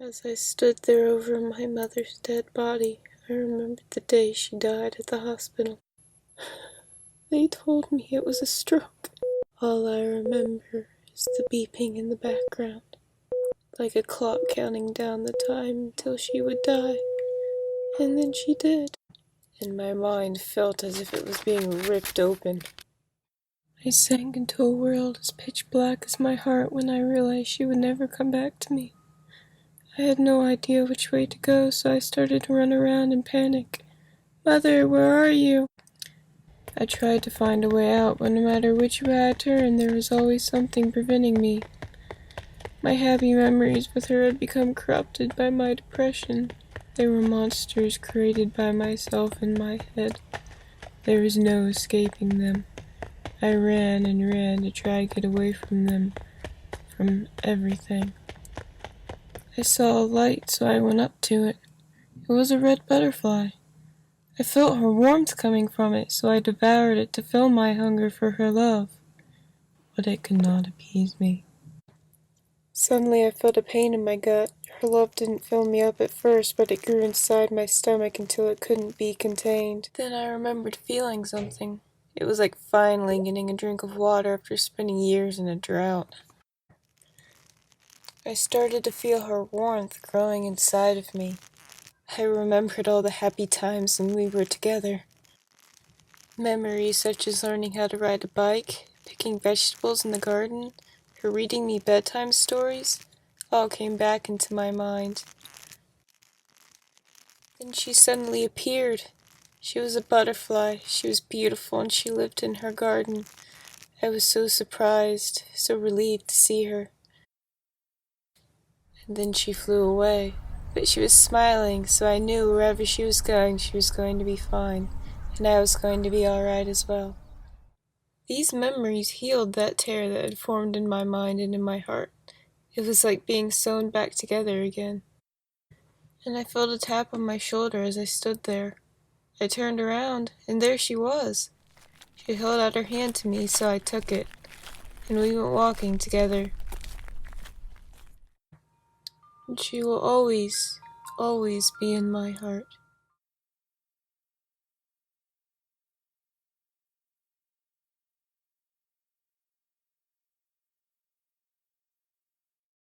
As I stood there over my mother's dead body, I remembered the day she died at the hospital. They told me it was a stroke. All I remember is the beeping in the background, like a clock counting down the time until she would die. And then she did. And my mind felt as if it was being ripped open. I sank into a world as pitch black as my heart when I realized she would never come back to me. I had no idea which way to go, so I started to run around in panic. "Mother, where are you?" I tried to find a way out, but no matter which way I turned, there was always something preventing me. My happy memories with her had become corrupted by my depression. They were monsters created by myself in my head. There was no escaping them. I ran and ran to try to get away from them, from everything. I saw a light, so I went up to it. It was a red butterfly. I felt her warmth coming from it, so I devoured it to fill my hunger for her love. But it could not appease me. Suddenly I felt a pain in my gut. Her love didn't fill me up at first, but it grew inside my stomach until it couldn't be contained. Then I remembered feeling something. It was like finally getting a drink of water after spending years in a drought. I started to feel her warmth growing inside of me. I remembered all the happy times when we were together. Memories such as learning how to ride a bike, picking vegetables in the garden, her reading me bedtime stories, all came back into my mind. Then she suddenly appeared. She was a butterfly, she was beautiful, and she lived in her garden. I was so surprised, so relieved to see her. And then she flew away. But she was smiling, so I knew wherever she was going to be fine, and I was going to be alright as well. These memories healed that tear that had formed in my mind and in my heart. It was like being sewn back together again. And I felt a tap on my shoulder as I stood there. I turned around, and there she was. She held out her hand to me, so I took it, and we went walking together. And she will always, always be in my heart.